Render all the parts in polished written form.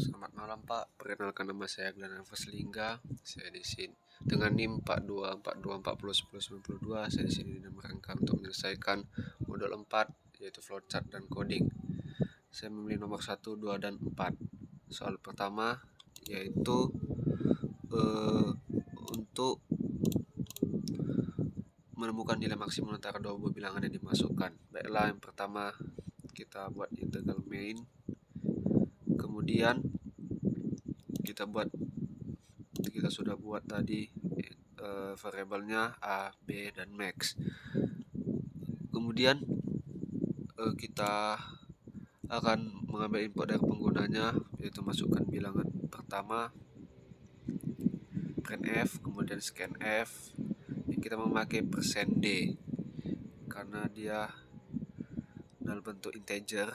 Selamat malam Pak, perkenalkan nama saya Glenn Alves Lingga. Saya di sini dengan NIM 4242401092. Saya di sini dalam rangka untuk menyelesaikan modul 4 yaitu flowchart dan coding. Saya memilih nomor 1, 2, dan 4. Soal pertama yaitu untuk menemukan nilai maksimum antara dua buah bilangan yang dimasukkan. Baiklah, yang pertama kita buat integral main. Kemudian kita sudah buat tadi variabelnya A, B, dan max. Kemudian kita akan mengambil input dari penggunanya, yaitu masukkan bilangan pertama printf, kemudian scanf. Kita memakai %d karena dia dalam bentuk integer.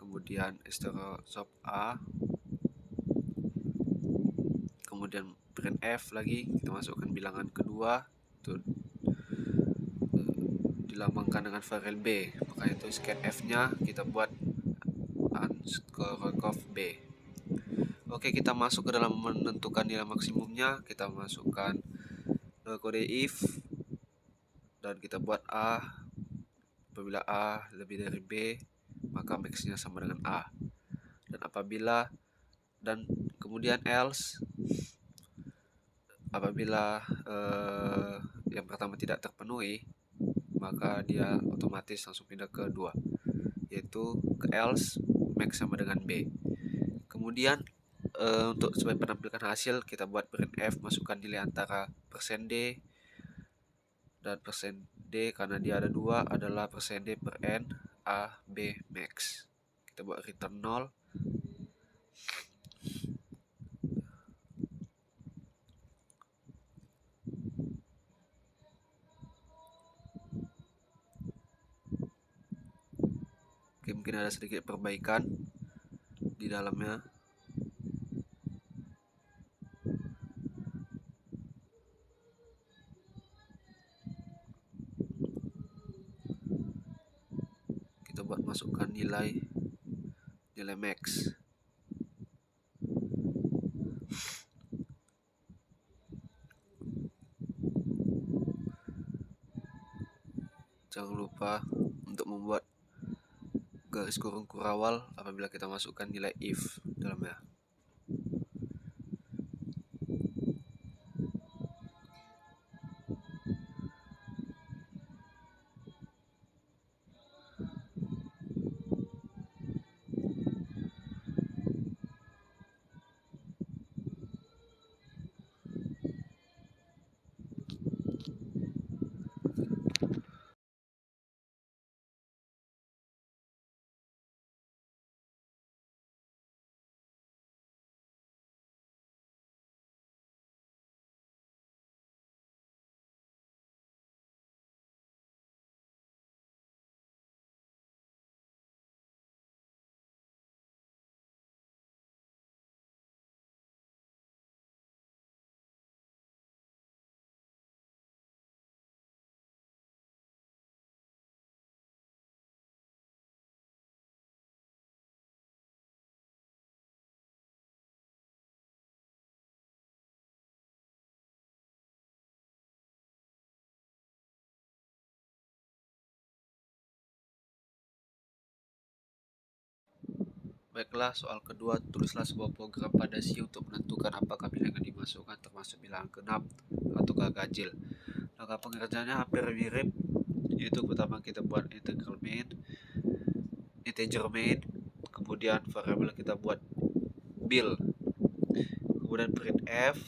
Kemudian stop A, kemudian printf lagi, kita masukkan bilangan kedua itu dilambangkan dengan variabel B, maka itu scanf nya kita buat underscore b. Oke, kita masuk ke dalam menentukan nilai maksimumnya. Kita masukkan kode if dan kita buat A. Apabila A lebih dari B, maka max-nya sama dengan A. Dan kemudian else apabila yang pertama tidak terpenuhi, maka dia otomatis langsung pindah ke 2, yaitu ke else max sama dengan B. Kemudian untuk sebagai penampilkan hasil, kita buat printf, masukkan nilai antara %d dan %d karena dia ada 2 adalah %d per n A, B, max. Kita buat return 0. Oke, mungkin ada sedikit perbaikan di dalamnya. Kita buat masukkan nilai max. Jangan lupa untuk membuat garis kurung kurawal apabila kita masukkan nilai if dalamnya. Baiklah, soal kedua, tulislah sebuah program pada C untuk menentukan apakah bilangan dimasukkan termasuk bilangan genap atau ganjil. Maka pengerjaannya hampir mirip, yaitu pertama kita buat integer main, kemudian variabel kita buat bil, kemudian printf,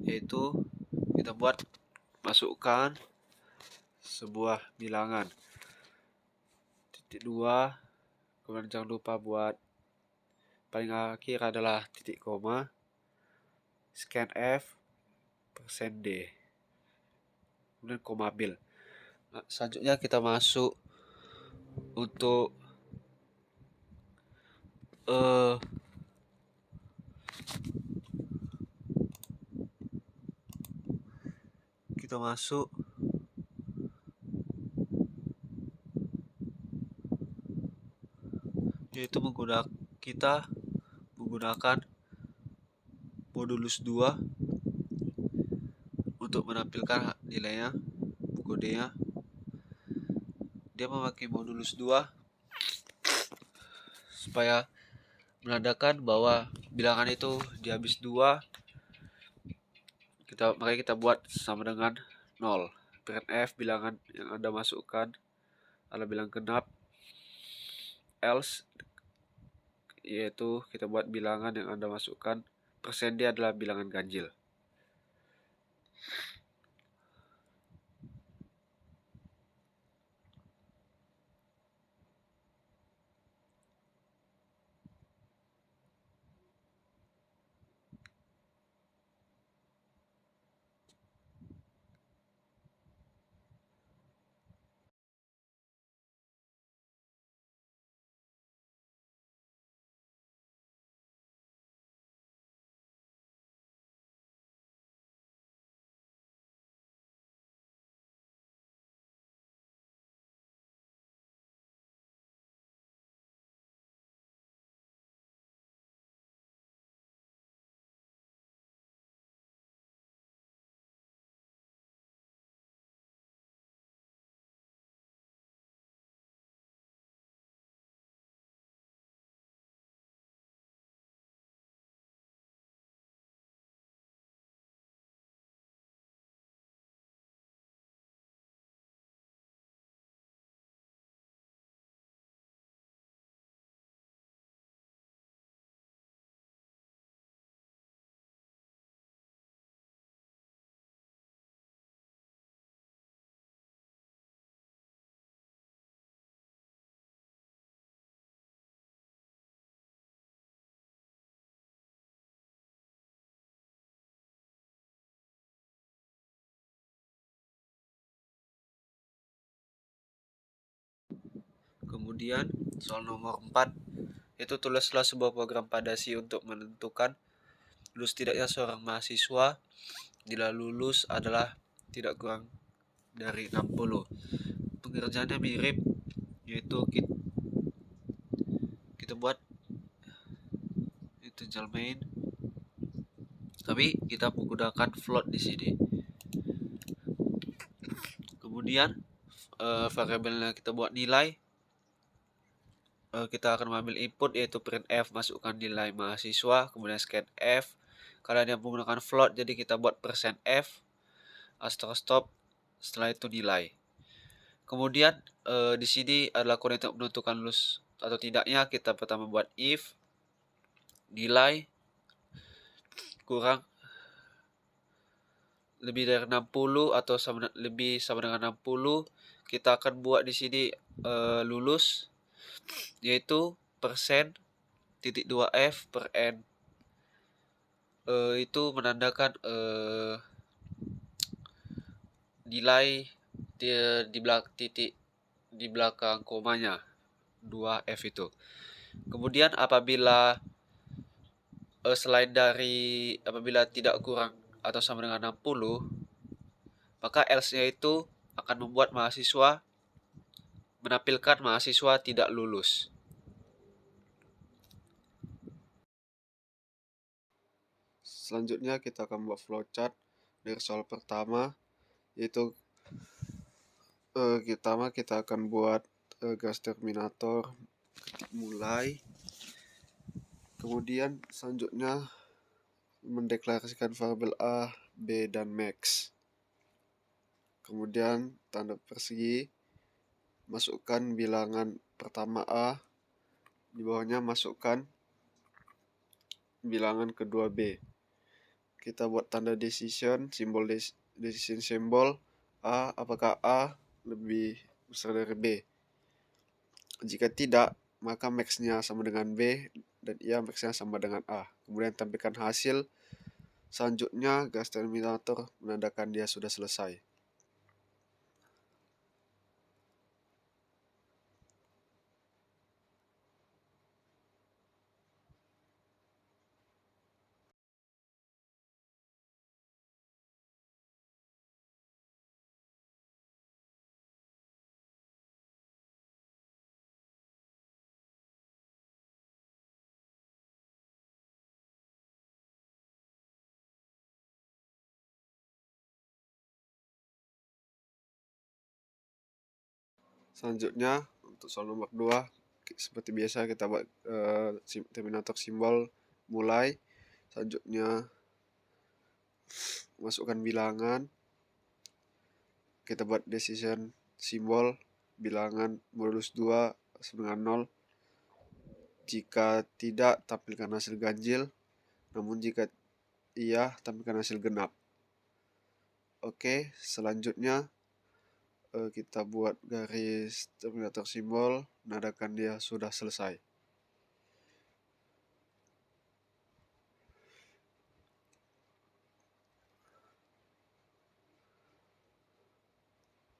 yaitu kita buat masukkan sebuah bilangan titik 2, kemudian jangan lupa buat paling akhir adalah titik koma, scanf, %d, kemudian koma bil. Nah, selanjutnya kita masuk untuk kita masuk, yaitu kita menggunakan modulus 2 untuk menampilkan nilainya, kodenya. Dia memakai modulus 2 supaya menandakan bahwa bilangan itu dihabis 2, makanya kita buat sama dengan 0. Printf bilangan yang Anda masukkan adalah bilangan genap, else yaitu kita buat bilangan yang Anda masukkan persen dia adalah bilangan ganjil. Kemudian soal nomor 4, itu tulislah sebuah program Padasi untuk menentukan lulus tidaknya seorang mahasiswa. Bila lulus adalah tidak kurang dari 60. Pengerjaannya mirip, yaitu kita buat itu main, tapi kita menggunakan float di sini. Kemudian variabelnya kita buat nilai. Kita akan mengambil input yaitu printf, masukkan nilai mahasiswa, kemudian scanf. Karena dia menggunakan float, jadi kita buat %f, stop, setelah itu nilai. Kemudian di sini adalah kode untuk menentukan lulus atau tidaknya. Kita pertama buat if nilai kurang lebih dari 60 atau lebih sama dengan 60. Kita akan buat di sini lulus, yaitu persen titik 2f per n. Itu menandakan nilai di belakang komanya 2f itu. Kemudian apabila apabila tidak kurang atau sama dengan 60, maka else-nya itu akan membuat menampilkan mahasiswa tidak lulus. Selanjutnya kita akan buat flowchart dari soal pertama, yaitu kita akan buat gas terminator, mulai. Kemudian selanjutnya mendeklarasikan variabel A, B, dan max. Kemudian tanda persegi, masukkan bilangan pertama A, di bawahnya masukkan bilangan kedua B. Kita buat tanda decision, simbol decision symbol A, apakah A lebih besar dari B. Jika tidak, maka max-nya sama dengan B dan max-nya sama dengan A. Kemudian tampilkan hasil. Selanjutnya gas terminator menandakan dia sudah selesai. Selanjutnya untuk soal nomor 2, seperti biasa kita buat terminator simbol mulai. Selanjutnya masukkan bilangan, kita buat decision simbol, bilangan modulus 2 sama dengan 0. Jika tidak, tampilkan hasil ganjil, namun jika iya, tampilkan hasil genap. Oke, selanjutnya kita buat garis terminator simbol, menandakan dia sudah selesai.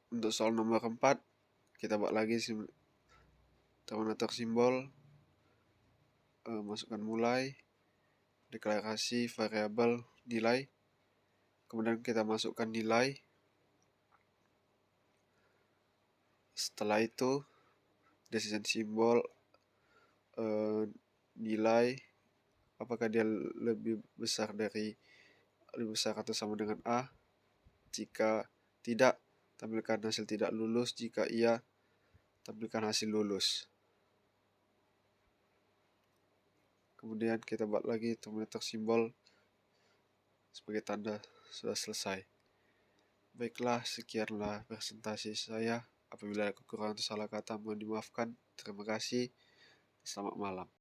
Untuk soal nomor 4, kita buat lagi terminator simbol, masukkan mulai, deklarasi variabel nilai, kemudian kita masukkan nilai. Setelah itu decision simbol, nilai apakah dia lebih besar atau sama dengan A. Jika tidak, tampilkan hasil tidak lulus. Jika iya, tampilkan hasil lulus. Kemudian kita buat lagi terminator simbol sebagai tanda sudah selesai. Baiklah, sekianlah presentasi saya. Apabila ada kekurangan atau salah kata, mohon dimaafkan. Terima kasih. Selamat malam.